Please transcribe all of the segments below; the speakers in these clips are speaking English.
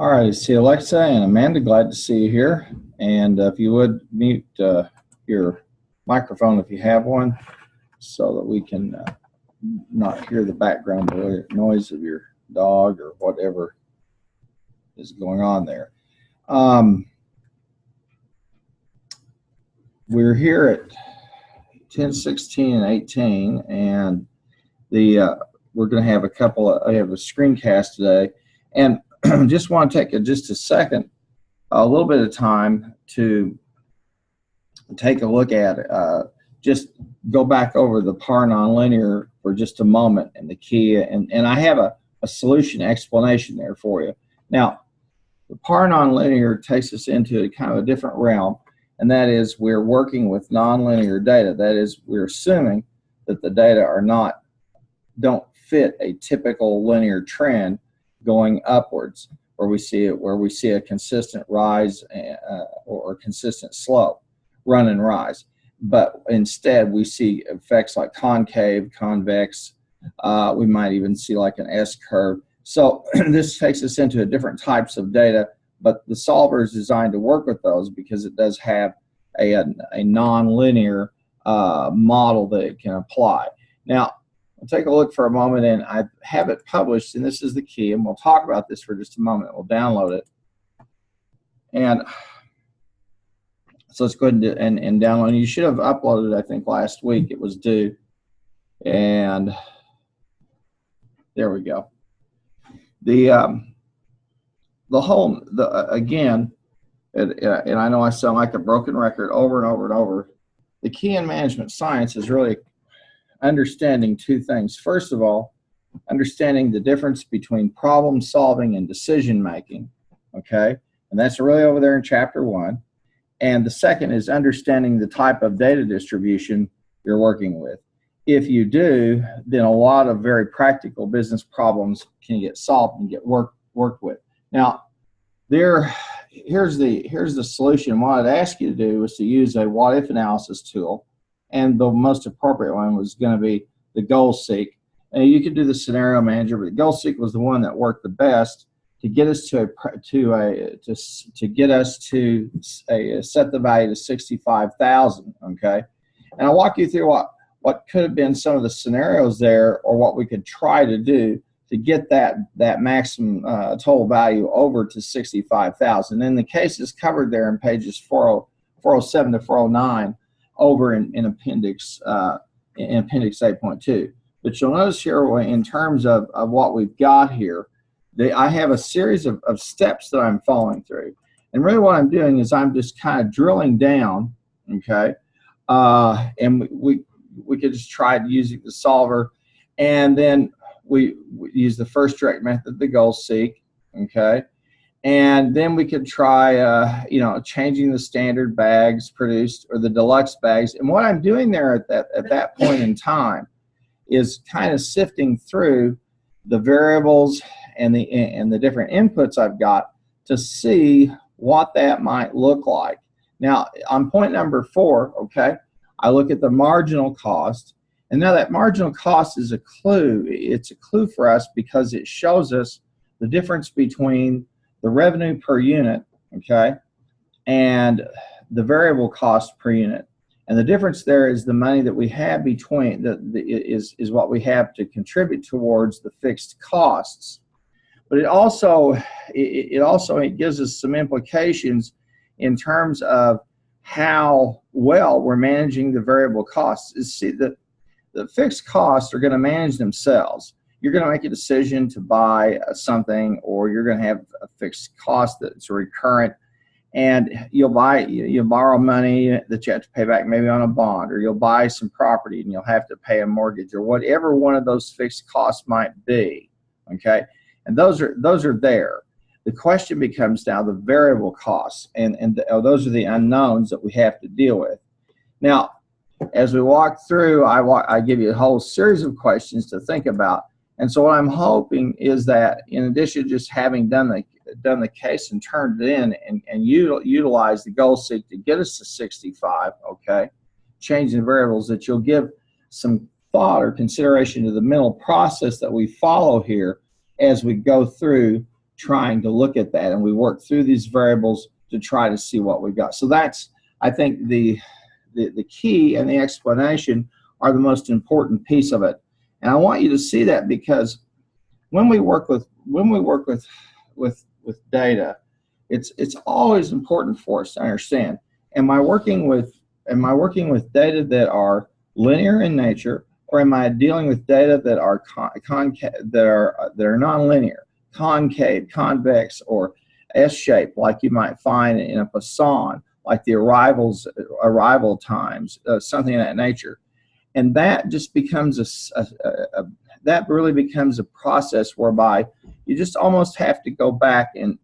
All right, I see Alexa and Amanda. Glad to see you here. And if you would mute your microphone if you have one, so that we can not hear the background noise of your dog or whatever is going on there. We're here at 10, 16, and 18, and we're going to have I have a screencast today, and just want to take just a second, a little bit of time to take a look at just go back over the par nonlinear for just a moment and the key, and I have a solution explanation there for you. Now, the par nonlinear takes us into a kind of a different realm, and that is we're working with nonlinear data. That is, we're assuming that the data don't fit a typical linear trend going upwards, where we see a consistent rise or consistent slope, run and rise. But instead, we see effects like concave, convex. We might even see like an S curve. So this takes us into different types of data, but the solver is designed to work with those because it does have a nonlinear model that it can apply. Now, we'll take a look for a moment, and I have it published, and this is the key, and we'll talk about this for just a moment. We'll download it. And so let's go ahead and download. You should have uploaded, I think, last week. It was due. And there we go. Again, and I know I sound like a broken record over and over and over, the key in management science is really understanding two things. First of all, understanding the difference between problem solving and decision making, okay? And that's really over there in chapter 1. And the second is understanding the type of data distribution you're working with. If you do, then a lot of very practical business problems can get solved and get worked with. Now, here's the solution. What I'd ask you to do is to use a what-if analysis tool, and the most appropriate one was going to be the goal seek. And you could do the scenario manager, but the goal seek was the one that worked the best to get us to set the value to 65,000. Okay, and I'll walk you through what could have been some of the scenarios there, or what we could try to do to get that maximum total value over to 65,000. And the case is covered there in pages 407 to 409 over in appendix 8.2. But you'll notice here, in terms of what we've got here, I have a series of steps that I'm following through. And really what I'm doing is I'm just kind of drilling down, okay? And we could just try using the solver, and then we use the first direct method, the goal seek, okay? And then we could try, changing the standard bags produced or the deluxe bags. And what I'm doing there at that point in time is kind of sifting through the variables and the different inputs I've got to see what that might look like. Now, on point number 4, okay, I look at the marginal cost. And now that marginal cost is a clue. It's a clue for us because it shows us the difference between the revenue per unit, okay, and the variable cost per unit. And the difference there is the money that we have between is what we have to contribute towards the fixed costs. But it also gives us some implications in terms of how well we're managing the variable costs. See, the fixed costs are going to manage themselves. You're going to make a decision to buy something, or you're going to have a fixed cost that's recurrent, and you'll borrow money that you have to pay back maybe on a bond, or you'll buy some property and you'll have to pay a mortgage, or whatever one of those fixed costs might be, okay? And those are there. The question becomes now the variable costs, and those are the unknowns that we have to deal with. Now, as we walk through, I give you a whole series of questions to think about. And so what I'm hoping is that, in addition to just having done the case and turned it in and utilize the goal seek to get us to 65, okay, changing the variables, that you'll give some thought or consideration to the mental process that we follow here as we go through trying to look at that, and we work through these variables to try to see what we've got. So that's, I think, the key and the explanation are the most important piece of it. And I want you to see that, because when we work with data, it's always important for us to understand: am I working with data that are linear in nature, or am I dealing with data that are nonlinear, concave, convex, or S-shaped, like you might find in a Poisson, like the arrival times, something of that nature? And that just becomes that really becomes a process whereby you just almost have to go back and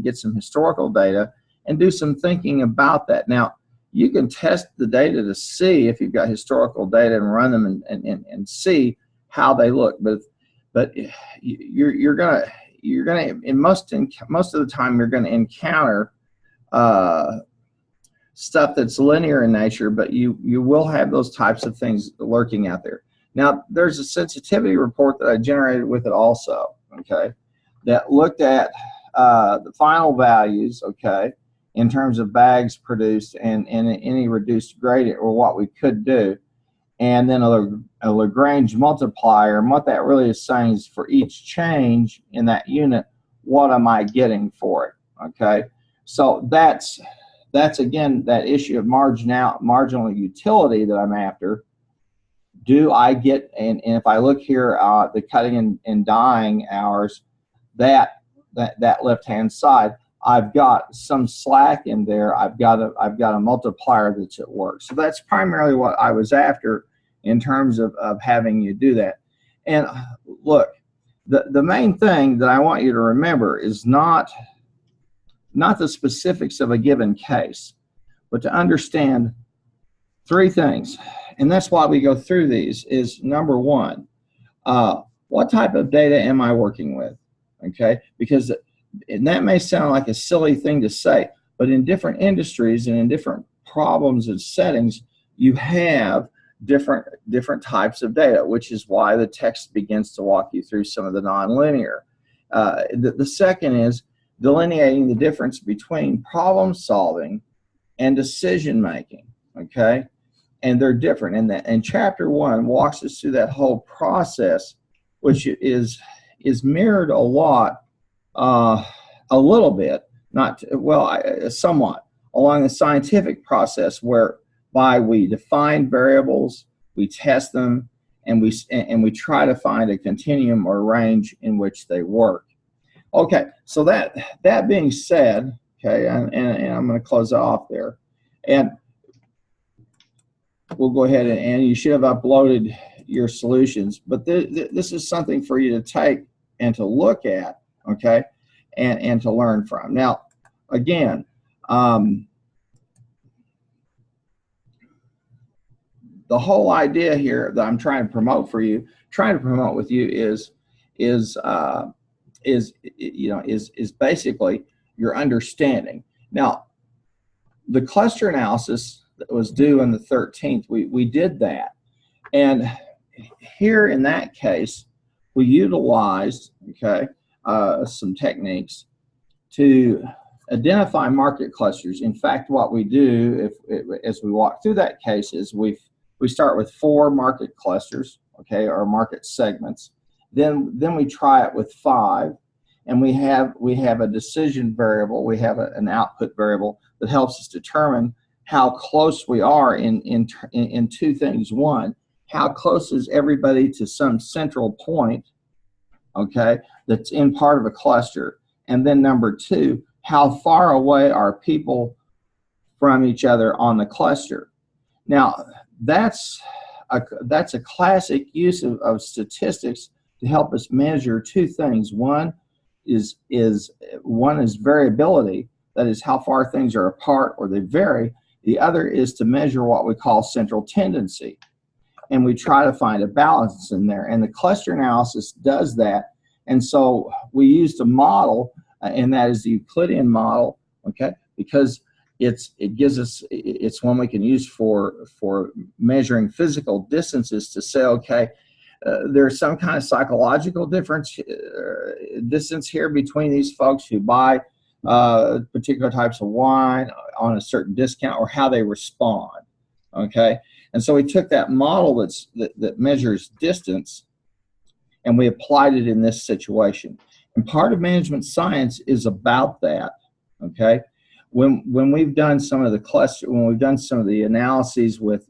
get some historical data and do some thinking about that. Now, you can test the data to see if you've got historical data and run them and see how they look, but you're gonna in most of the time you're gonna encounter stuff that's linear in nature, but you will have those types of things lurking out there. Now, there's a sensitivity report that I generated with it also, okay, that looked at the final values, okay, in terms of bags produced and any reduced gradient, or what we could do, and then a Lagrange multiplier. And what that really is saying is, for each change in that unit, what am I getting for it, okay? So that's again that issue of marginal utility that I'm after. Do I get, and if I look here at the cutting and dyeing hours, that left-hand side, I've got some slack in there. I've got a multiplier that's at work. So that's primarily what I was after in terms of having you do that. And look, the main thing that I want you to remember is not the specifics of a given case, but to understand three things. And that's why we go through these. Is number one, what type of data am I working with? Okay, because and that may sound like a silly thing to say, but in different industries and in different problems and settings, you have different types of data, which is why the text begins to walk you through some of the nonlinear. The second is delineating the difference between problem solving and decision making, okay? And they're different. And chapter 1 walks us through that whole process, which is mirrored a lot, a little bit, somewhat, along the scientific process, whereby we define variables, we test them, and we try to find a continuum or range in which they work. Okay, so that being said, okay, and I'm going to close it off there, and we'll go ahead and you should have uploaded your solutions, but this is something for you to take and to look at, okay, and to learn from. Now, again, the whole idea here that I'm trying to promote with you is basically your understanding. Now, the cluster analysis that was due on the 13th, we did that, and here in that case, we utilized, okay, some techniques to identify market clusters. In fact, what we do as we walk through that case is we start with 4 market clusters, okay, or market segments. Then we try it with 5, and we have a decision variable. We have an output variable that helps us determine how close we are in two things. One, how close is everybody to some central point, okay, that's in part of a cluster. And then number 2, how far away are people from each other on the cluster? Now, that's a classic use of statistics to help us measure 2 things. One is variability, that is how far things are apart or they vary. The other is to measure what we call central tendency. And we try to find a balance in there. And the cluster analysis does that. And so we used a model, and that is the Euclidean model, okay, because it's one we can use for measuring physical distances to say, okay, there's some kind of psychological distance here between these folks who buy particular types of wine on a certain discount, or how they respond. Okay, and so we took that model that measures distance, and we applied it in this situation. And part of management science is about that. Okay, when we've done some of the analyses with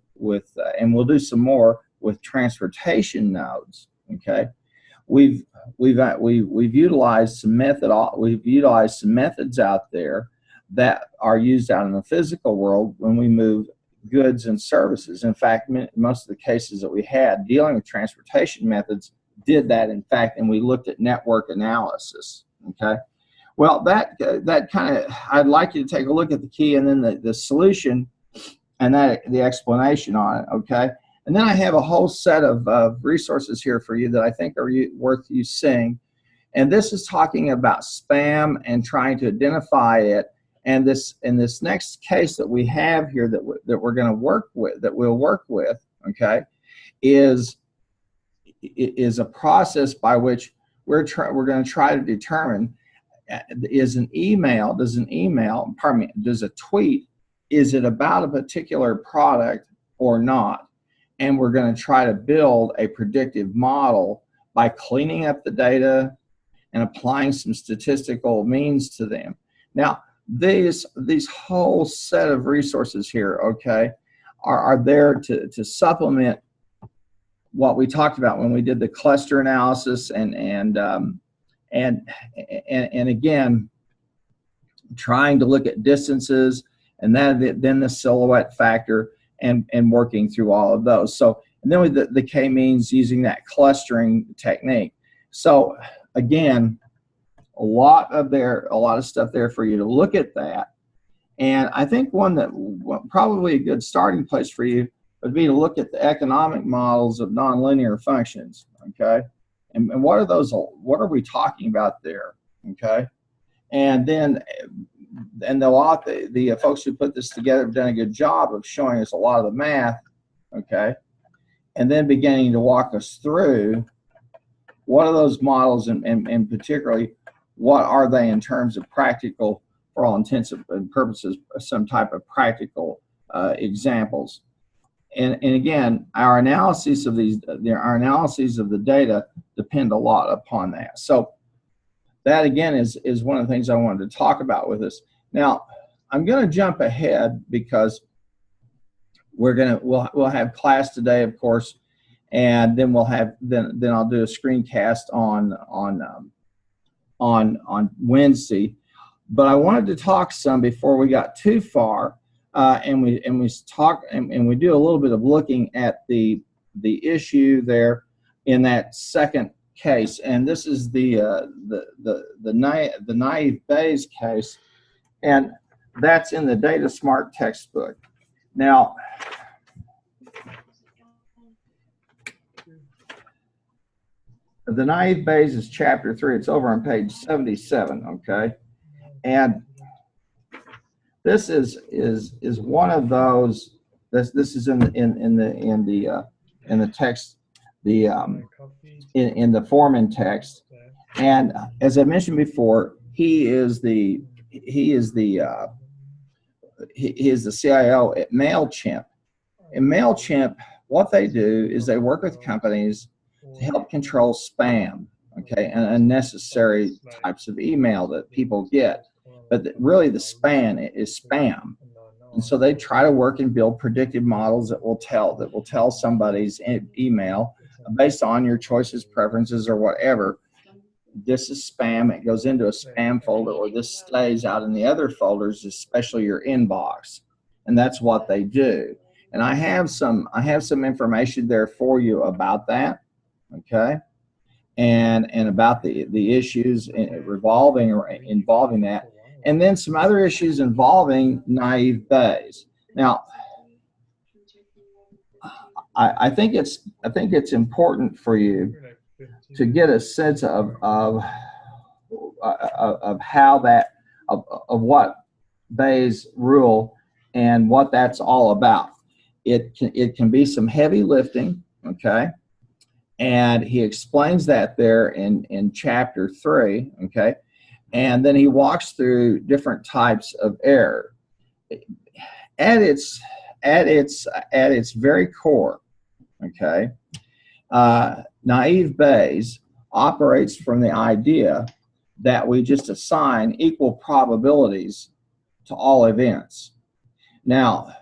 and we'll do some more with transportation nodes. Okay, we've utilized some methods out there that are used out in the physical world when we move goods and services. In fact, most of the cases that we had dealing with transportation methods did that, in fact, and we looked at network analysis. Okay, well, that kind of, I'd like you to take a look at the key and then the solution and the explanation on it. Okay, and then I have a whole set of resources here for you that I think are worth you seeing. And this is talking about spam and trying to identify it. And in this next case that we have here that we're going to work with, that we'll work with, okay, is a process by which we're going to try to determine, does a tweet, is it about a particular product or not? And we're going to try to build a predictive model by cleaning up the data and applying some statistical means to them. Now, these whole set of resources here, okay, are there to supplement what we talked about when we did the cluster analysis and again, trying to look at distances, and then the silhouette factor, and working through all of those. So, and then with the k-means, using that clustering technique. So again, a lot of stuff there for you to look at that. And I think probably a good starting place for you would be to look at the economic models of nonlinear functions. Okay, and what are those? What are we talking about there? Okay, and then the folks who put this together have done a good job of showing us a lot of the math. Okay, and then beginning to walk us through what are those models, and particularly what are they in terms of practical, for all intents and purposes, some type of practical examples. And again, our analyses of the data depend a lot upon that. So that again is one of the things I wanted to talk about with us. Now, I'm going to jump ahead because we'll have class today, of course, and then then I'll do a screencast on Wednesday. But I wanted to talk some before we got too far, and we do a little bit of looking at the issue there in that second case, and this is the naive Bayes case, and that's in the Data Smart textbook. Now, the naive Bayes is chapter 3. It's over on page 77. Okay, and this is one of those. This is in the text, in the Foreman text, and as I mentioned before, he is the CIO at MailChimp. In MailChimp, what they do is they work with companies to help control spam, okay, and unnecessary types of email that people get. But really the spam is spam. And so they try to work and build predictive models that will tell somebody's email based on your choices, preferences, or whatever. This is spam. It goes into a spam folder, or this stays out in the other folders, especially your inbox. And that's what they do. And I have some information there for you about that. Okay, and about the issues involving that, and then some other issues involving naive Bayes. Now, I think it's important for you to get a sense of how of what Bayes rule and what that's all about. It can be some heavy lifting. Okay. And he explains that there in chapter 3, okay? And then he walks through different types of error. At its very core, okay, naive Bayes operates from the idea that we just assign equal probabilities to all events. Now,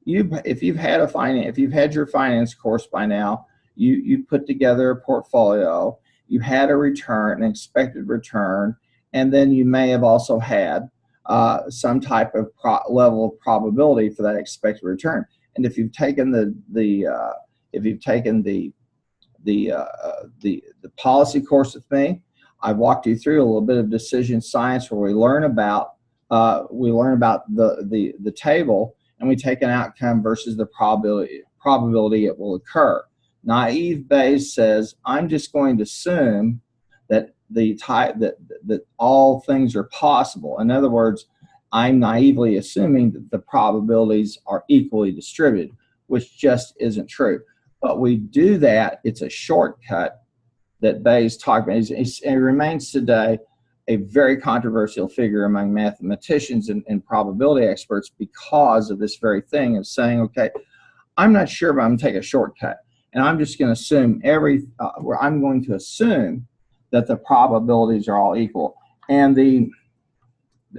if you've had your finance course by now, you put together a portfolio, you had a return, an expected return, and then you may have also had some type of level of probability for that expected return. And if you've taken the policy course with me, I've walked you through a little bit of decision science where we learn about the table, and we take an outcome versus the probability it will occur. Naive Bayes says, I'm just going to assume that that all things are possible. In other words, I'm naively assuming that the probabilities are equally distributed, which just isn't true. But we do that. It's a shortcut that Bayes talked about. He remains today a very controversial figure among mathematicians and probability experts because of this very thing of saying, okay, I'm not sure, but I'm going to take a shortcut. And I'm just going to assume I'm going to assume that the probabilities are all equal. And the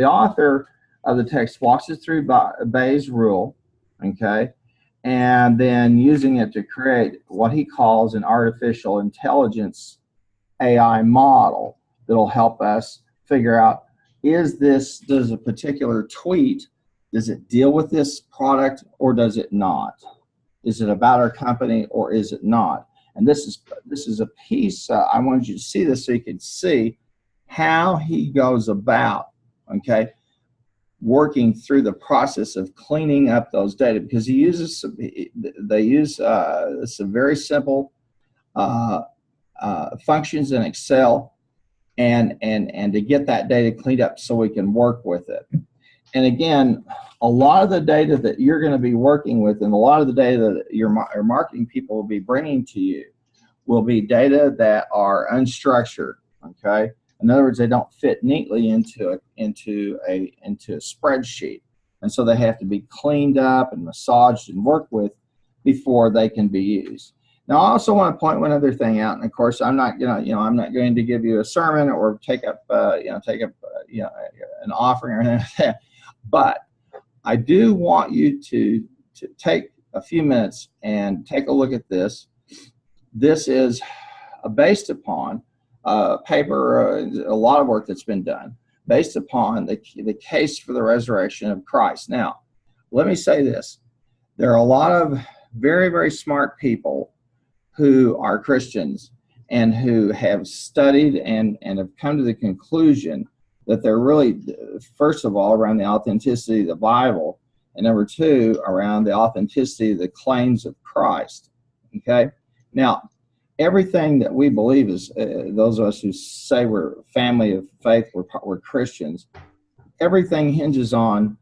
author of the text walks us through Bayes' rule, okay, and then using it to create what he calls an artificial intelligence AI model that'll help us figure out, does a particular tweet, does it deal with this product or does it not? Is it about our company or is it not? And this is a piece, I wanted you to see this so you can see how he goes about, okay, working through the process of cleaning up those data, because they use some very simple functions in Excel and to get that data cleaned up so we can work with it. And again, a lot of the data that you're going to be working with and a lot of the data that your marketing people will be bringing to you will be data that are unstructured, okay? In other words, they don't fit neatly into a spreadsheet. And so they have to be cleaned up and massaged and worked with before they can be used. Now, I also want to point one other thing out, and of course, I'm not going to give you a sermon or take up an offering or anything like that, but I do want you to take a few minutes and take a look at this. This is based upon paper, a lot of work that's been done based upon the case for the resurrection of Christ. Now, let me say this. There are a lot of very, very smart people who are Christians and who have studied and have come to the conclusion that they're really, first of all, around the authenticity of the Bible, and number two, around the authenticity of the claims of Christ. Okay? Now, everything that we believe is, those of us who say we're family of faith, we're Christians, everything hinges on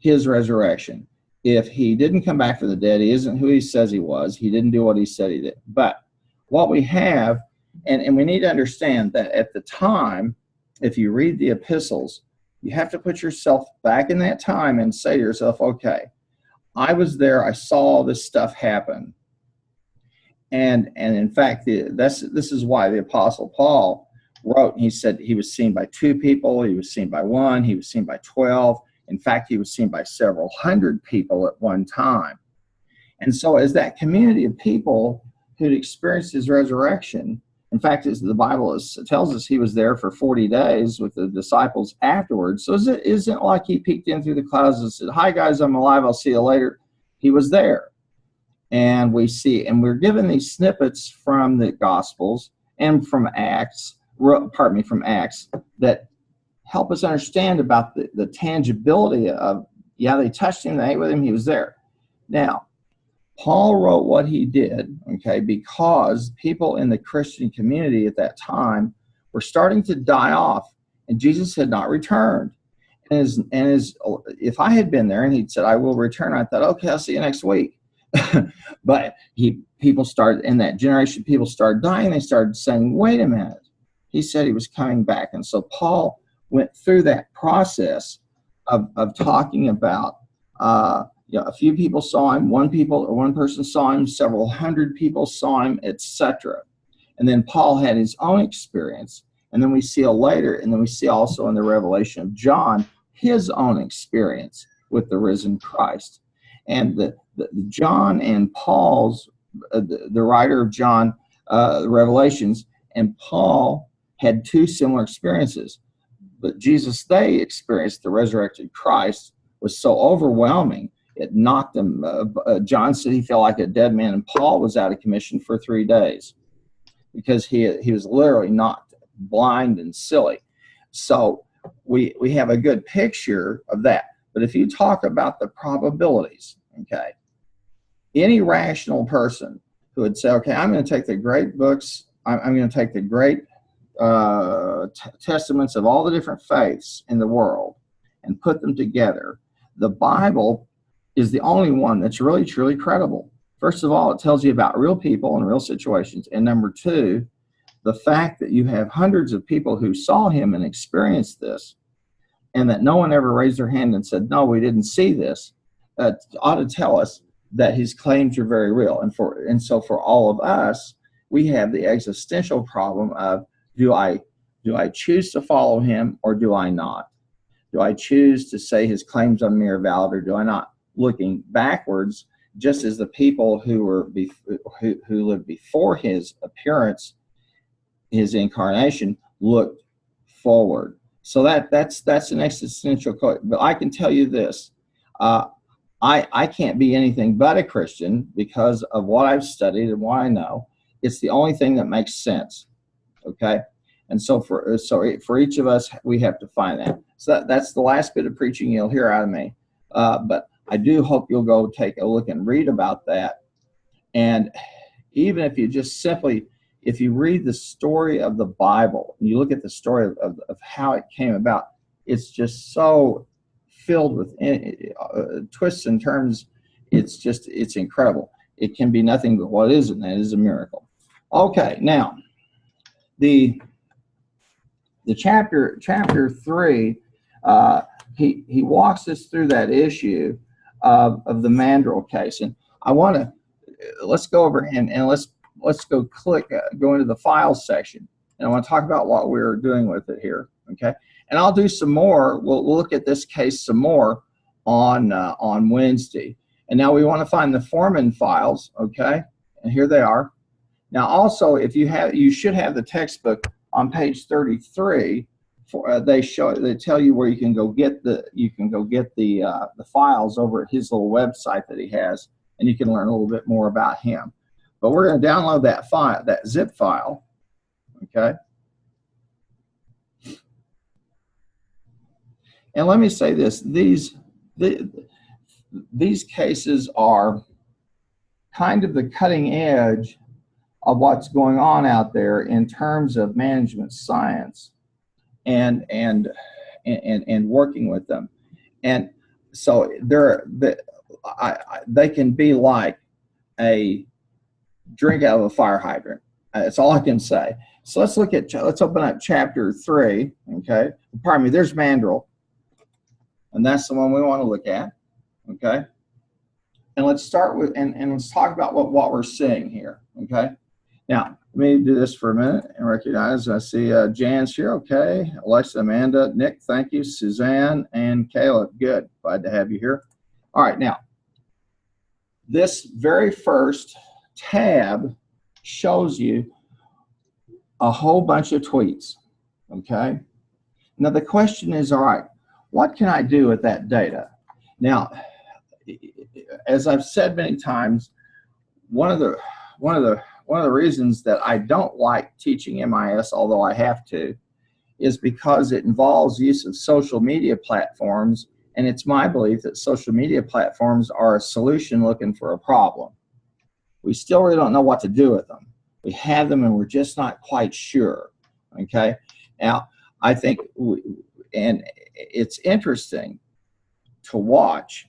his resurrection. If he didn't come back from the dead, he isn't who he says he was. He didn't do what he said he did. But what we have, and we need to understand that at the time, if you read the epistles, you have to put yourself back in that time and say to yourself, okay, I was there, I saw all this stuff happen. And in fact, this is why the Apostle Paul wrote, he said he was seen by 2 people, he was seen by 1, he was seen by 12. In fact, he was seen by several hundred people at one time. And so as that community of people who'd experienced his resurrection, in fact, as the Bible tells us, he was there for 40 days with the disciples afterwards. So it isn't like he peeked in through the clouds and said, hi guys, I'm alive, I'll see you later. He was there. And we're given these snippets from the Gospels and from Acts, that help us understand about the tangibility of, yeah, they touched him, they ate with him, he was there. Now, Paul wrote what he did, okay, because people in the Christian community at that time were starting to die off, and Jesus had not returned. And if I had been there and he'd said, I will return, I thought, okay, I'll see you next week. But people started, in that generation, people started dying. They started saying, wait a minute, he said he was coming back. And so Paul went through that process of talking about, a few people saw him, one person saw him, several hundred people saw him, etc. And then Paul had his own experience. And then we see later, and then we see also in the revelation of John, his own experience with the risen Christ. And the John and Paul's, the writer of John, Revelations, and Paul had two similar experiences. But Jesus, they experienced the resurrected Christ was so overwhelming, it knocked him. John said he felt like a dead man, and Paul was out of commission for 3 days because he was literally knocked blind and silly. So we have a good picture of that. But if you talk about the probabilities, okay, any rational person who would say, okay, I'm going to take the great books, I'm going to take the great testaments of all the different faiths in the world and put them together, the Bible is the only one that's really, truly credible. First of all, it tells you about real people and real situations. And number two, the fact that you have hundreds of people who saw him and experienced this, and that no one ever raised their hand and said, no, we didn't see this, ought to tell us that his claims are very real. And so for all of us, we have the existential problem of, do I choose to follow him or do I not? Do I choose to say his claims on me are valid or do I not? Looking backwards, just as the people who lived before his appearance, his incarnation, looked forward. So that's an existential question. But I can tell you this: I can't be anything but a Christian because of what I've studied and what I know. It's the only thing that makes sense. Okay, and so for each of us, we have to find that. So that's the last bit of preaching you'll hear out of me. But I do hope you'll go take a look and read about that. And even if you just simply, if you read the story of the Bible, and you look at the story of how it came about, it's just so filled with twists and turns. It's incredible. It can be nothing but what it is, and that is a miracle. Okay, now the chapter 3, he walks us through that issue of the mandrel case, and I want to let's go over and let's go into the files section, and I want to talk about what we're doing with it here. Okay, and I'll do some more. We'll look at this case some more on Wednesday. And now we want to find the Foreman files. Okay, and here they are. Now, also, if you should have the textbook on page 33. They tell you where you can go get the files over at his little website that he has, and you can learn a little bit more about him. But we're going to download that file, that zip file. Okay. And let me say this: these cases are kind of the cutting edge of what's going on out there in terms of management science and working with them. And so they can be like a drink out of a fire hydrant. That's all I can say. So let's open up chapter 3. Okay, pardon me. There's mandrel, and that's the one we want to look at. Okay, and let's start with and let's talk about what we're seeing here. Okay. Now, let me do this for a minute and recognize. I see Jan's here. Okay. Alexa, Amanda, Nick, thank you. Suzanne and Caleb. Good. Glad to have you here. All right. Now, this very first tab shows you a whole bunch of tweets. Okay. Now, the question is, all right, what can I do with that data? Now, as I've said many times, one of the reasons that I don't like teaching MIS, although I have to, is because it involves use of social media platforms, and it's my belief that social media platforms are a solution looking for a problem. We still really don't know what to do with them. We have them and we're just not quite sure. Okay. Now, I think, and it's interesting to watch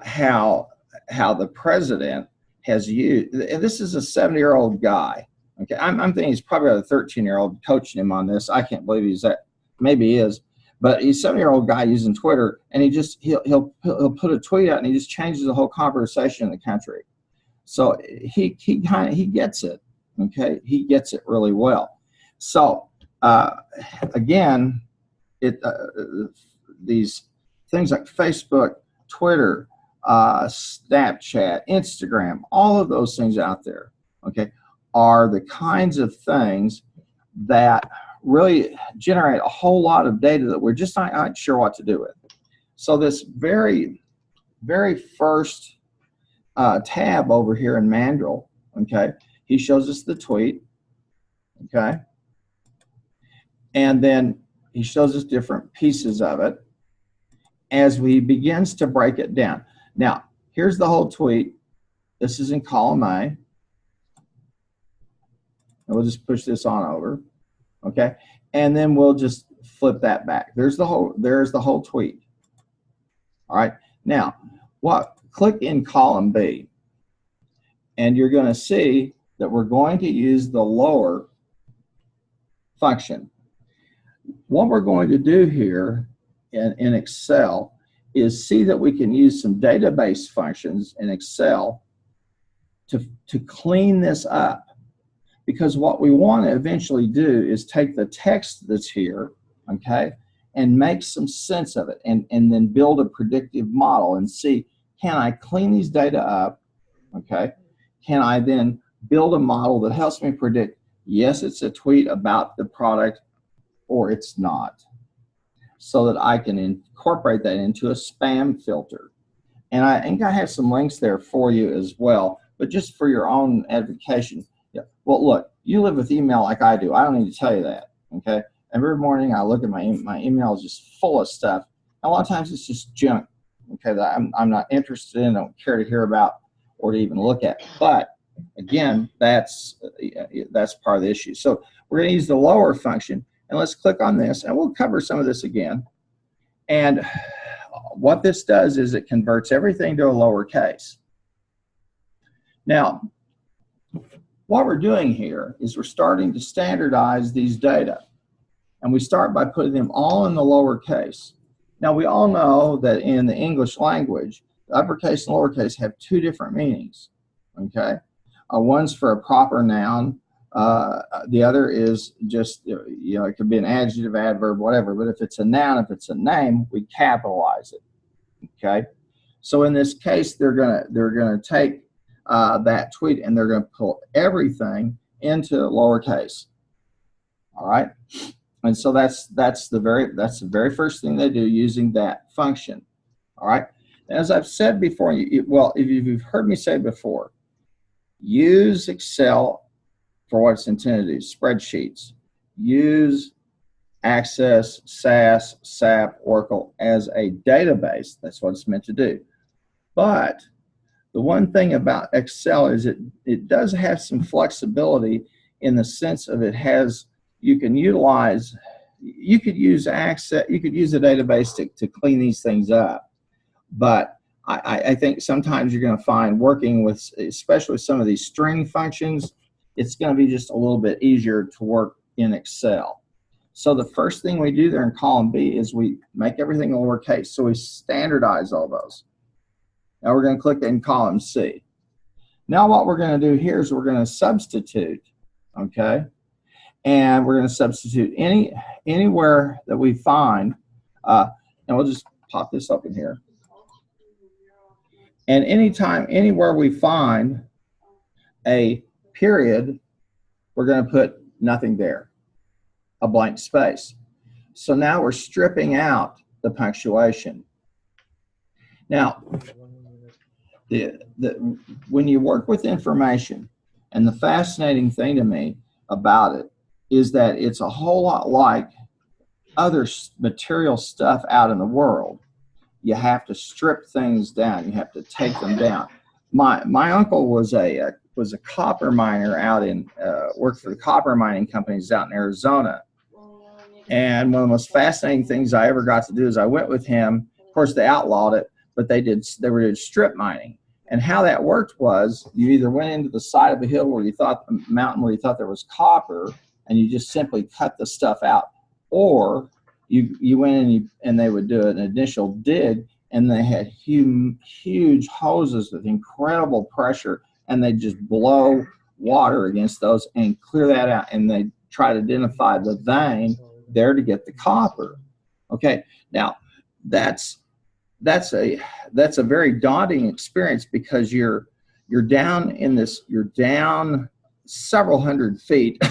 how how the president has used, and this is a 70-year-old guy. Okay, I'm thinking he's probably got a 13-year-old coaching him on this. I can't believe he's that. Maybe he is, but he's a 70-year-old guy using Twitter, and he'll put a tweet out, and he just changes the whole conversation in the country. So he gets it. Okay, he gets it really well. So again, these things like Facebook, Twitter, Snapchat, Instagram, all of those things out there, okay, are the kinds of things that really generate a whole lot of data that we're just not sure what to do with. So this very first tab over here in Mandrill, okay, he shows us the tweet, okay, and then he shows us different pieces of it as he begins to break it down. Now, here's the whole tweet. This is in column A. And we'll just push this on over, okay? And then we'll just flip that back. There's the whole tweet. All right. Now, click in column B, and you're going to see that we're going to use the lower function. What we're going to do here in Excel is see that we can use some database functions in Excel to clean this up. Because what we want to eventually do is take the text that's here, okay, and make some sense of it, and then build a predictive model and see, can I clean these data up, okay? Can I then build a model that helps me predict, yes, it's a tweet about the product, or it's not, so that I can incorporate that into a spam filter. And I think I have some links there for you as well, but just for your own edification. Yeah. Well, look, you live with email like I do. I don't need to tell you that, okay? Every morning I look at my email is just full of stuff. And a lot of times it's just junk, okay, that I'm not interested in, don't care to hear about or to even look at. But again, that's part of the issue. So we're going to use the lower function, and let's click on this, and we'll cover some of this again. And what this does is it converts everything to a lowercase. Now, what we're doing here is we're starting to standardize these data, and we start by putting them all in the lowercase. Now, we all know that in the English language, uppercase and lowercase have two different meanings, okay? One's for a proper noun. The other is just, you know, it could be an adjective, adverb, whatever, but if it's a noun, if it's a name, we capitalize it, okay? So in this case, they're gonna take that tweet, and they're going to pull everything into lowercase. All right, and so that's the very first thing they do using that function. All right, as I've said before, well, if you've heard me say before, use Excel for what it's intended to do. Spreadsheets. Use Access, SAS, SAP, Oracle as a database. That's what it's meant to do. But the one thing about Excel is it does have some flexibility in the sense of you could use Access, you could use a database to clean these things up. But I think sometimes you're going to find working with, especially some of these string functions, it's going to be just a little bit easier to work in Excel. So the first thing we do there in column B is we make everything lowercase. So we standardize all those. Now we're going to click in column C. Now what we're going to do here is we're going to substitute, okay? And we're going to substitute anywhere that we find, and we'll just pop this up in here. And anywhere we find a period, we're going to put nothing there, a blank space. So now we're stripping out the punctuation. Now, when you work with information, and the fascinating thing to me about it is that it's a whole lot like other material stuff out in the world. You have to strip things down. You have to take them down. My uncle was a copper miner out in worked for the copper mining companies out in Arizona. And one of the most fascinating things I ever got to do is I went with him. Of course, they outlawed it, but they did strip mining. And how that worked was you either went into the side of a hill where you thought, the mountain where you thought there was copper, and you just simply cut the stuff out, or you went in and they would do an initial dig, and they had huge hoses with incredible pressure, and they just blow water against those and clear that out, and they try to identify the vein there to get the copper. Okay, now that's a very daunting experience, because you're down in this, you're down several hundred feet.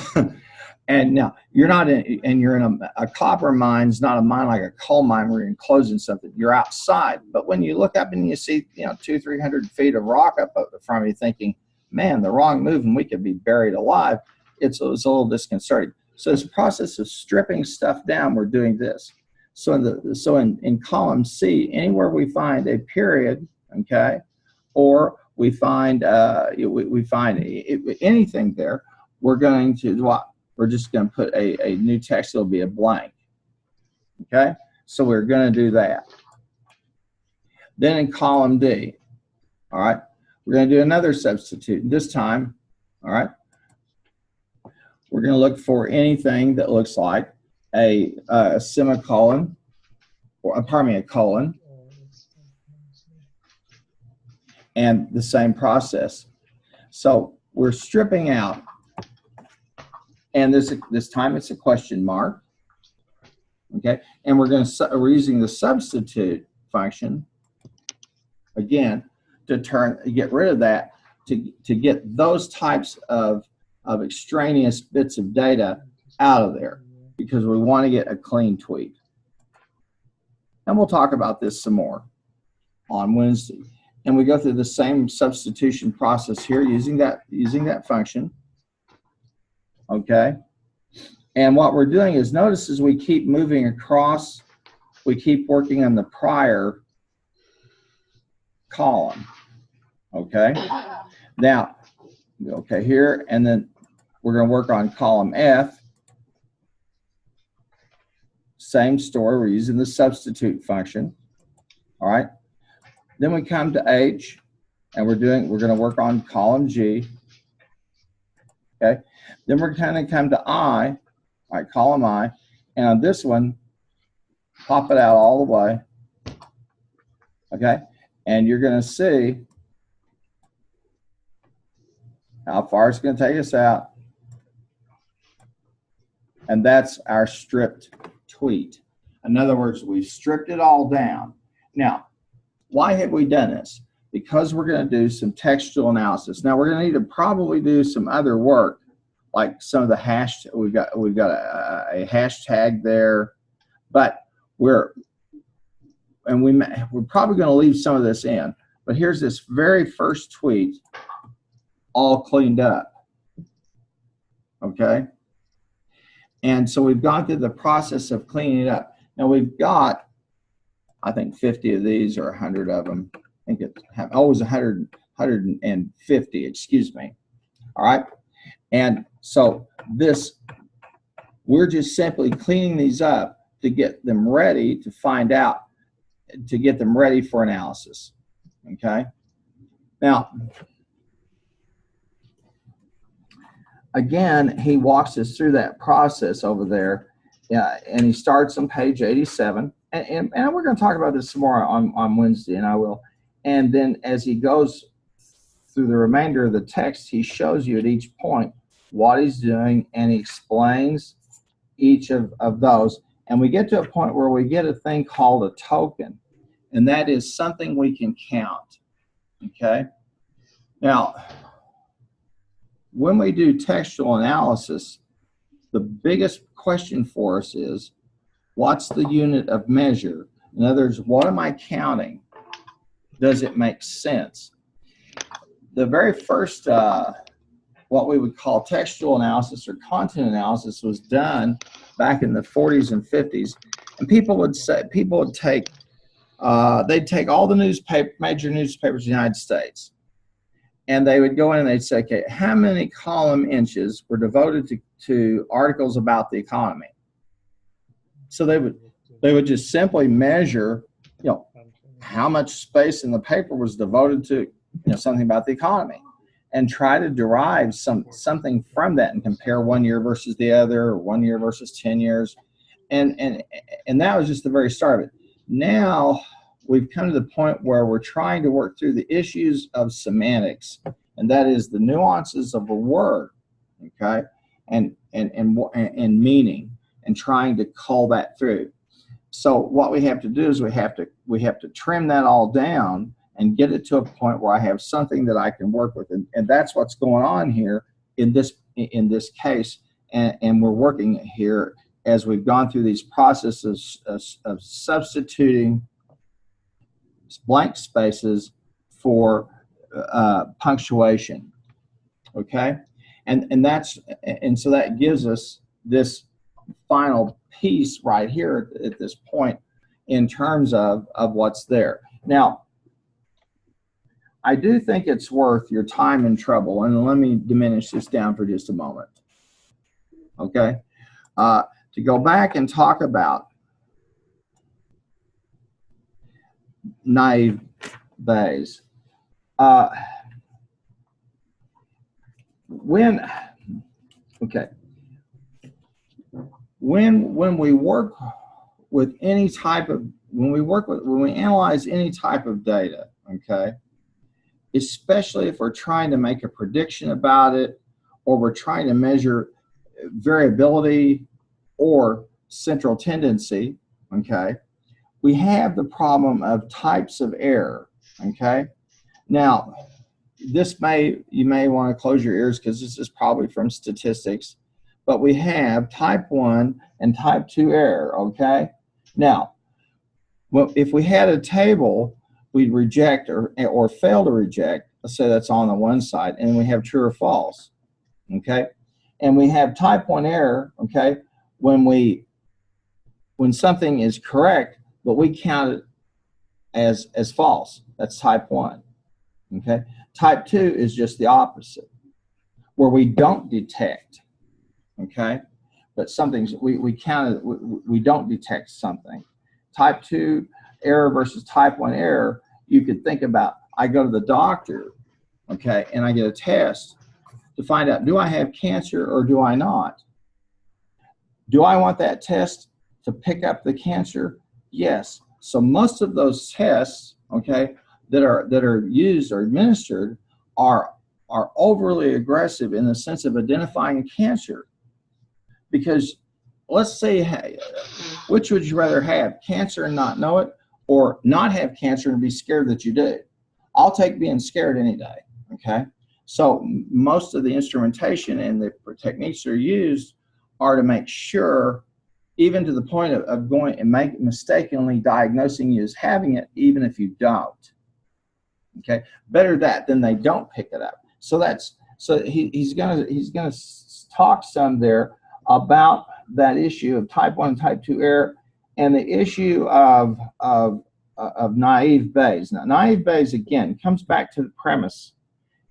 And now you're not in, and you're in a copper mine. It's not a mine like a coal mine where you're enclosing something. You're outside. But when you look up and you see, 200-300 feet of rock up from you, thinking, man, the wrong move and we could be buried alive, it's a little disconcerting. So this process of stripping stuff down, we're doing this. So in column C, anywhere we find a period, okay, or we find anything there, we're going to what? We're just going to put a new text. It'll be a blank. Okay, so we're going to do that. Then in column D, all right, we're going to do another substitute. This time, all right, we're going to look for anything that looks like a semicolon, or pardon me, a colon, and the same process. So we're stripping out. And this time it's a question mark, okay? And we're using the substitute function again to get rid of that, to get those types of extraneous bits of data out of there, because we want to get a clean tweet. And we'll talk about this some more on Wednesday. And we go through the same substitution process here using that function. Okay, and what we're doing is, notice as we keep moving across, we keep working on the prior column. Okay, now, okay, here, and then we're going to work on column F. Same story, we're using the substitute function. All right, then we come to H, and we're going to work on column G. Okay, then we're going to come to I, all right, column I, and on this one, pop it out all the way. Okay, and you're going to see how far it's going to take us out, and that's our stripped tweet. In other words, we've stripped it all down. Now, why have we done this? Because we're going to do some textual analysis. Now, we're going to need to probably do some other work, like some of the hash. We've got a hashtag there, but we're probably going to leave some of this in. But here's this very first tweet, all cleaned up. Okay, and so we've gone through the process of cleaning it up. Now we've got, I think, 50 of these or 100 of them. I think it's always 150. Excuse me. All right. And so we're just simply cleaning these up to get them ready to find out, to get them ready for analysis. Okay. Now, again, he walks us through that process over there, and he starts on page 87. And we're going to talk about this some more on Wednesday, and I will. And then as he goes through the remainder of the text, he shows you at each point what he's doing, and he explains each of those. And we get to a point where we get a thing called a token, and that is something we can count. Okay? Now, when we do textual analysis, the biggest question for us is, what's the unit of measure? In other words, what am I counting? Does it make sense? The very first, what we would call textual analysis or content analysis, was done back in the 40s and 50s. And people would take all the major newspapers in the United States, and they would go in and they'd say, okay, how many column inches were devoted to articles about the economy? So they would just simply measure, how much space in the paper was devoted something about the economy, and try to derive something from that and compare 1 year versus the other, or 1 year versus 10 years. And that was just the very start of it. Now we've come to the point where we're trying to work through the issues of semantics, and that is the nuances of a word, okay, and meaning, and trying to cull that through. So what we have to do is we have to trim that all down and get it to a point where I have something that I can work with, and that's what's going on here in this case, and we're working here as we've gone through these processes of substituting blank spaces for punctuation, okay, and so that gives us this final piece right here at this point in terms of what's there. Now, I do think it's worth your time and trouble, and let me diminish this down for just a moment, okay, to go back and talk about naive Bayes. When we work with any type of, when we analyze any type of data, okay, especially if we're trying to make a prediction about it, or we're trying to measure variability or central tendency, okay, we have the problem of types of error, okay. Now, you may want to close your ears because this is probably from statistics, but we have type 1 and type 2 error, okay. Now, well, if we had a table, we'd reject or fail to reject, let's say that's on the one side, and we have true or false, okay. And we have type 1 error, okay, when something is correct, but we count it as false. That's type 1, okay. Type 2 is just the opposite, where we don't detect, okay, but something's, we count it, we don't detect something. Type 2 error versus type 1 error, you could think about, I go to the doctor, okay, and I get a test to find out, do I have cancer or do I not? Do I want that test to pick up the cancer? Yes. So most of those tests, okay, that are used or administered are overly aggressive in the sense of identifying cancer. Because let's say, which would you rather have, cancer and not know it, or not have cancer and be scared that you do? I'll take being scared any day, okay? So most of the instrumentation and the techniques that are used are to make sure, even to the point of going and mistakenly diagnosing you as having it, even if you don't. Okay, better that than they don't pick it up. So he's gonna talk some there about that issue of type 1 and type 2 error, and the issue of naive Bayes. Now, naive Bayes again comes back to the premise,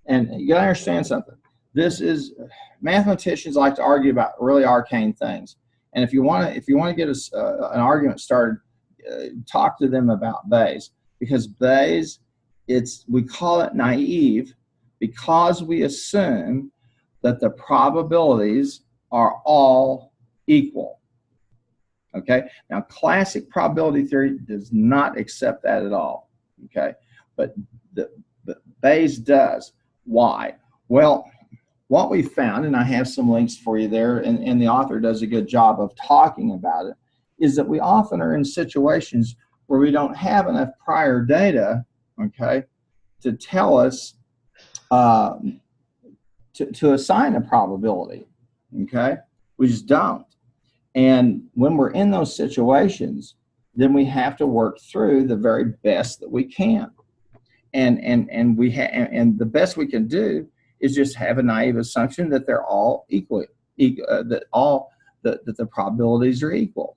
and you gotta understand something. This is, mathematicians like to argue about really arcane things, and if you want to get an argument started, talk to them about Bayes, because Bayes, we call it naive because we assume that the probabilities are all equal. Okay, now classic probability theory does not accept that at all. Okay, but Bayes does. Why? Well, what we found, and I have some links for you there, and the author does a good job of talking about it, is that we often are in situations where we don't have enough prior data, okay, to tell us, to assign a probability, okay? We just don't. And when we're in those situations, then we have to work through the very best that we can. And the best we can do is just have a naive assumption that they're all equal, that the probabilities are equal.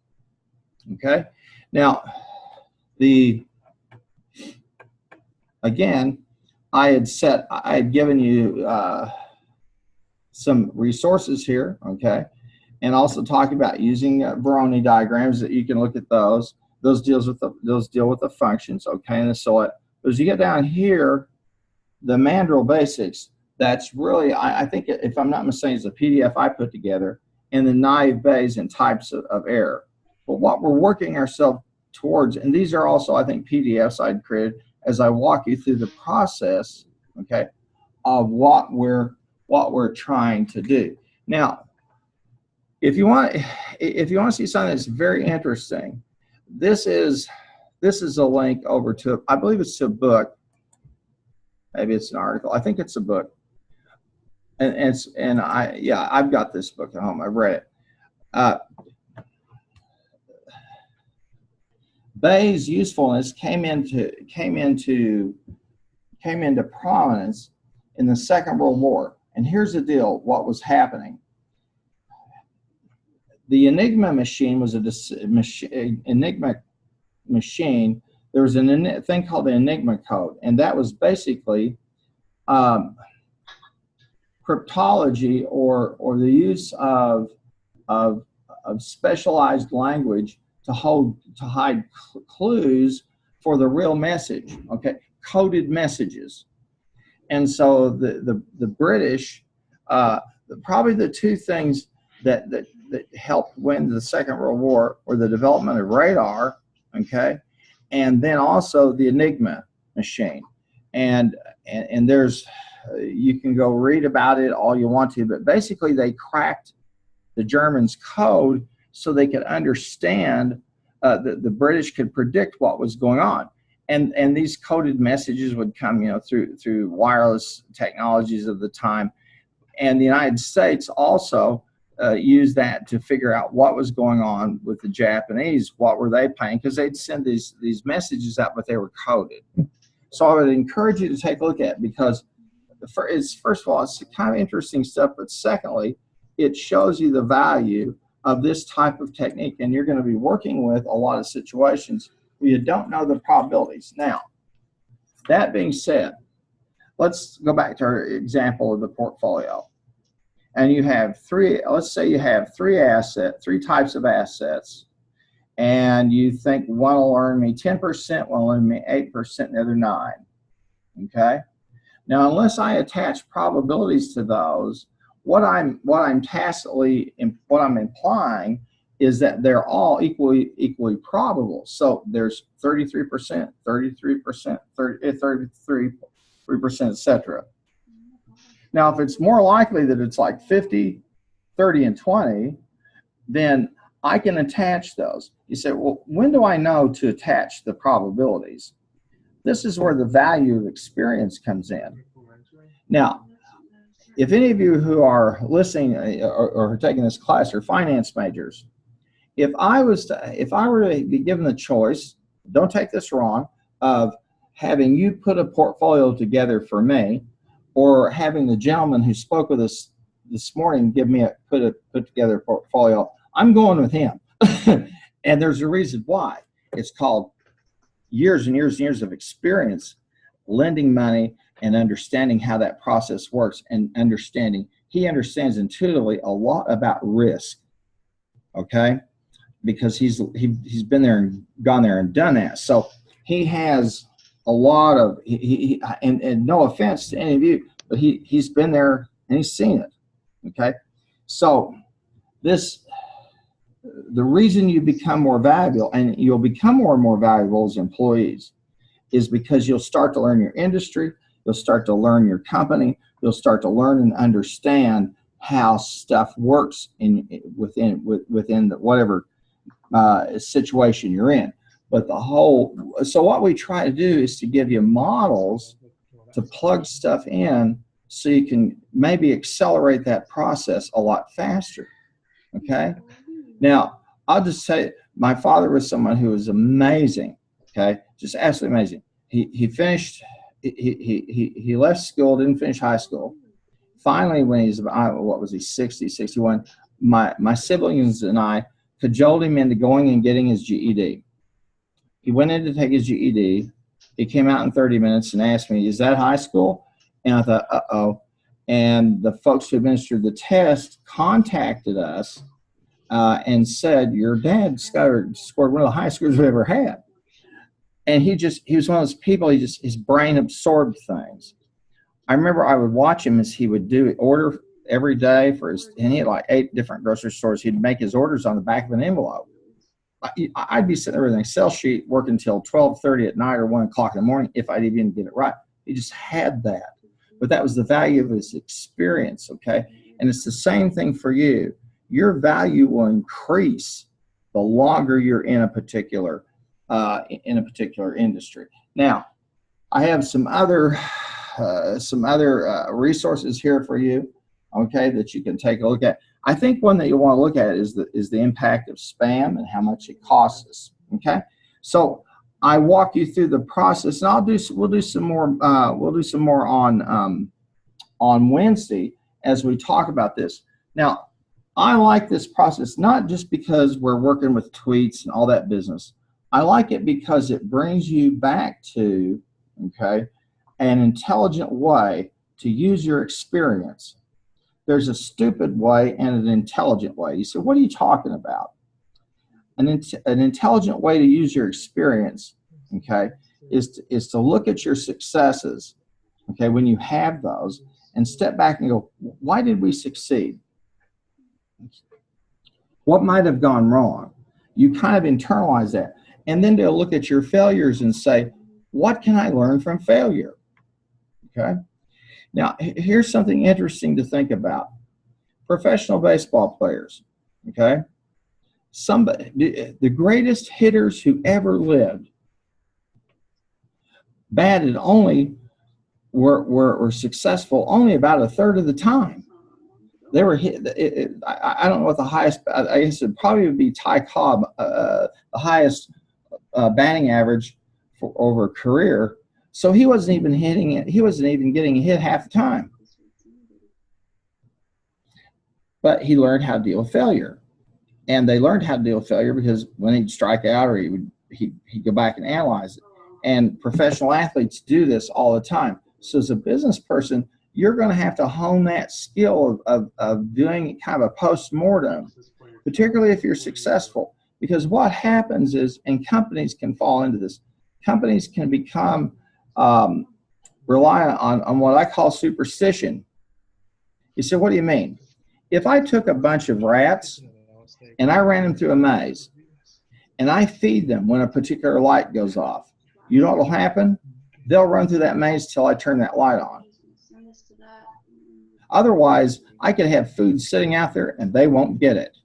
Okay. Now, again, I had given you some resources here, okay, and also talking about using Voronoi diagrams, that you can look at those. Those deal with the functions, okay, and so as you get down here, the Mandrill Basics, that's really, I think, if I'm not mistaken, it's a PDF I put together, and the naive Bayes and types of error. But what we're working ourselves towards, and these are also, I think, PDFs I'd created as I walk you through the process, okay, of what we're trying to do. Now, if you want to see something that's very interesting, this is a link over to, I believe it's a book. Maybe it's an article. I think it's a book. And I've got this book at home. I've read it. Bayes' usefulness came into prominence in the Second World War. And here's the deal: what was happening? The Enigma machine was Enigma machine. There was a thing called the Enigma code, and that was basically cryptology or the use of specialized language to hide clues for the real message. Okay, coded messages. And so the British, probably the two things that helped win the Second World War were the development of radar, okay, and then also the Enigma machine. And there's, you can go read about it all you want to, but basically they cracked the Germans' code so they could understand, the British could predict what was going on. And these coded messages would come, through wireless technologies of the time. And the United States also used that to figure out what was going on with the Japanese. What were they playing? Because they'd send these messages out, but they were coded. So I would encourage you to take a look at it, because first of all, it's kind of interesting stuff, but secondly, it shows you the value of this type of technique. And you're going to be working with a lot of situations where you don't know the probabilities. Now, that being said, let's go back to our example of the portfolio. And you have let's say you have three types of assets, and you think one will earn me 10%, one will earn me 8%, and the other 9%. Okay? Now, unless I attach probabilities to those, what I'm implying is that they're all equally probable. So there's 33%, 33%, 33%, etc. Now, if it's more likely that it's like 50, 30, and 20, then I can attach those. You say, well, when do I know to attach the probabilities? This is where the value of experience comes in. Now, if any of you who are listening or taking this class are finance majors, if I were to be given the choice, don't take this wrong, of having you put a portfolio together for me, or having the gentleman who spoke with us this morning put together a portfolio, I'm going with him. And there's a reason why. It's called years and years and years of experience lending money and understanding how that process works, and he understands intuitively a lot about risk, okay, because he's been there and gone there and done that. So he has a lot of, and no offense to any of you, but he's been there and he's seen it, okay. So the reason you become more valuable, and you'll become more and more valuable as employees, is because you'll start to learn your industry, you'll start to learn your company, you'll start to learn and understand how stuff works within whatever situation you're in. But so what we try to do is to give you models to plug stuff in so you can maybe accelerate that process a lot faster, okay? Now, I'll just say, my father was someone who was amazing, okay? Just absolutely amazing. He finished, he left school, didn't finish high school. Finally, when he's about, 60, 61, my siblings and I cajoled him into going and getting his GED. He went in to take his GED. He came out in 30 minutes and asked me, is that high school? And I thought, uh-oh. And the folks who administered the test contacted us and said, your dad scored one of the highest scores we've ever had. And he was one of those people, his brain absorbed things. I remember I would watch him as he would order every day for his, and he had like 8 different grocery stores. He'd make his orders on the back of an envelope. I'd be sitting there with an Excel sheet working until 12:30 at night or 1 o'clock in the morning if I'd even get it right. He just had that. But that was the value of his experience, okay? And it's the same thing for you. Your value will increase the longer you're in a particular industry. Now, I have some other resources here for you, okay, that you can take a look at. I think one that you want to look at is the impact of spam and how much it costs us. Okay, so I walk you through the process, and we'll do some more on Wednesday as we talk about this. Now, I like this process not just because we're working with tweets and all that business. I like it because it brings you back to, okay, an intelligent way to use your experience. There's a stupid way and an intelligent way. You say, what are you talking about? An intelligent way to use your experience, okay, is to look at your successes, okay, when you have those, and step back and go, why did we succeed? What might have gone wrong? You kind of internalize that. And then they'll look at your failures and say, what can I learn from failure? Okay. Now, here's something interesting to think about. Professional baseball players, okay? The greatest hitters who ever lived were successful only about 1/3 of the time. They were hit. I don't know what the highest. I guess it probably would be Ty Cobb, the highest batting average for over a career. So he wasn't even hitting it. He wasn't even getting hit half the time. But he learned how to deal with failure, and they learned how to deal with failure because when he'd strike out or he'd go back and analyze it. And professional athletes do this all the time. So as a business person, you're going to have to hone that skill of doing kind of a post-mortem, particularly if you're successful. Because what happens is, and companies can fall into this, companies can become reliant on what I call superstition. You say, what do you mean? If I took a bunch of rats and I ran them through a maze and I feed them when a particular light goes off, you know what will happen? They'll run through that maze till I turn that light on. Otherwise, I could have food sitting out there and they won't get it.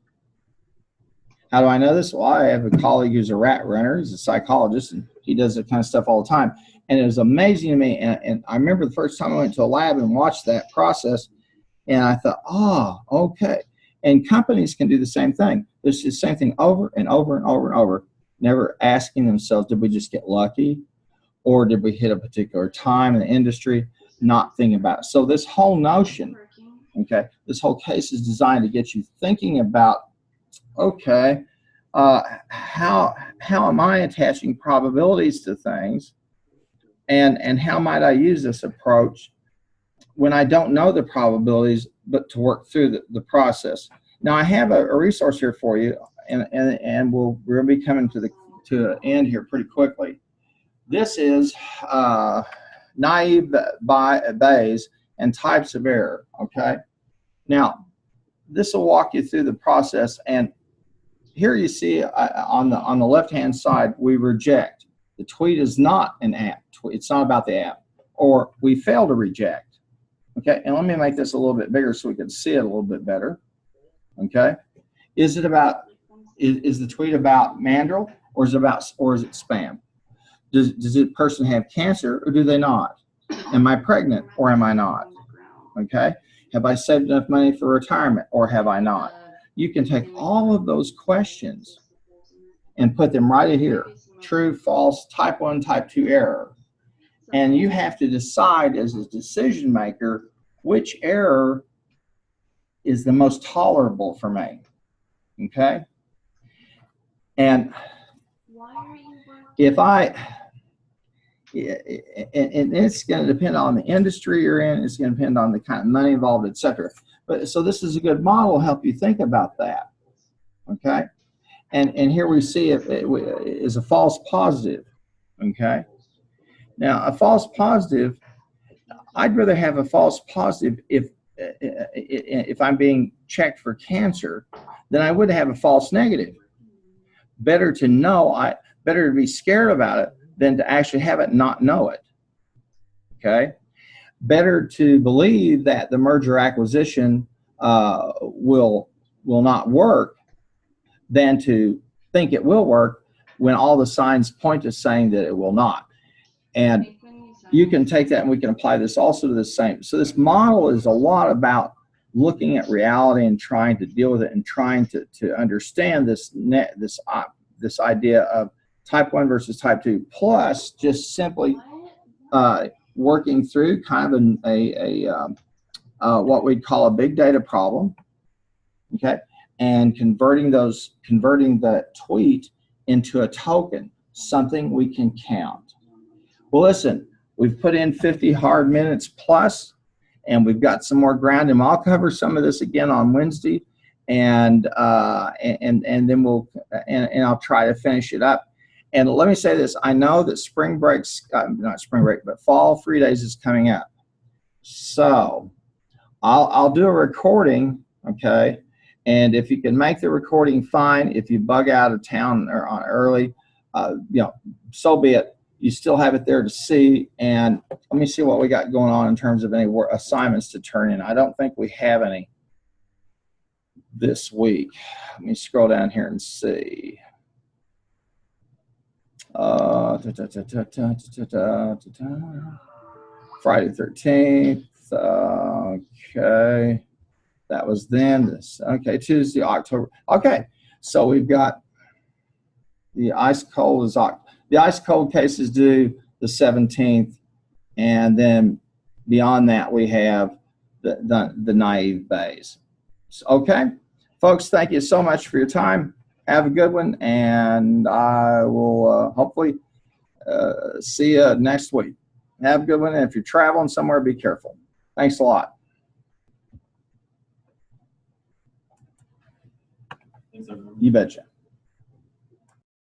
How do I know this? Well, I have a colleague who's a rat runner. He's a psychologist, and he does that kind of stuff all the time. And it was amazing to me. And I remember the first time I went to a lab and watched that process, and I thought, oh, okay. And companies can do the same thing. It's the same thing over and over and over and over, never asking themselves, did we just get lucky? Or did we hit a particular time in the industry? Not thinking about it. So this whole notion, okay, this whole case is designed to get you thinking about, okay, how am I attaching probabilities to things, and how might I use this approach when I don't know the probabilities, but to work through the process. Now, I have a resource here for you, and we're going to be coming to an end here pretty quickly. This is naive Bayes and types of error, okay? Now, this will walk you through the process, and here you see on the left-hand side, we reject. The tweet is not an app. It's not about the app. Or we fail to reject. Okay, and let me make this a little bit bigger so we can see it a little bit better. Okay, is the tweet about Mandrill, or is it spam? Does the person have cancer, or do they not? Am I pregnant, or am I not? Okay, have I saved enough money for retirement, or have I not? You can take all of those questions and put them right in here. True, false, type 1, type 2 error. And you have to decide as a decision maker which error is the most tolerable for me. Okay? And if and it's going to depend on the industry you're in, it's going to depend on the kind of money involved, etc. But so this is a good model to help you think about that. Okay? And here we see it is a false positive. Okay? Now, a false positive I'd rather have a false positive if I'm being checked for cancer than I would have a false negative. Better to know, better to be scared about it than to actually have it not know it. Okay? Better to believe that the merger acquisition will not work than to think it will work when all the signs point to saying that it will not. And you can take that and we can apply this also to the same. So this model is a lot about looking at reality and trying to deal with it and trying to understand this idea of type 1 versus type 2, plus just simply working through kind of what we'd call a big data problem, okay, and converting the tweet into a token, something we can count. Well, listen, we've put in 50 hard minutes plus, and we've got some more ground, and I'll cover some of this again on Wednesday, and then I'll try to finish it up. And let me say this: I know that spring breaks, not spring break, but fall 3 days is coming up. So I'll do a recording, okay? And if you can make the recording, fine. If you bug out of town or early, so be it. You still have it there to see. And let me see what we got going on in terms of any assignments to turn in. I don't think we have any this week. Let me scroll down here and see. Friday 13th. Okay. That was then. This. Okay, Tuesday, October. Okay. So we've got the ice cold is the ice cold case is due the 17th, and then beyond that we have the naive bays. So, okay, folks, thank you so much for your time. Have a good one, and I will hopefully see you next week. Have a good one, and if you're traveling somewhere, be careful. Thanks a lot. You betcha.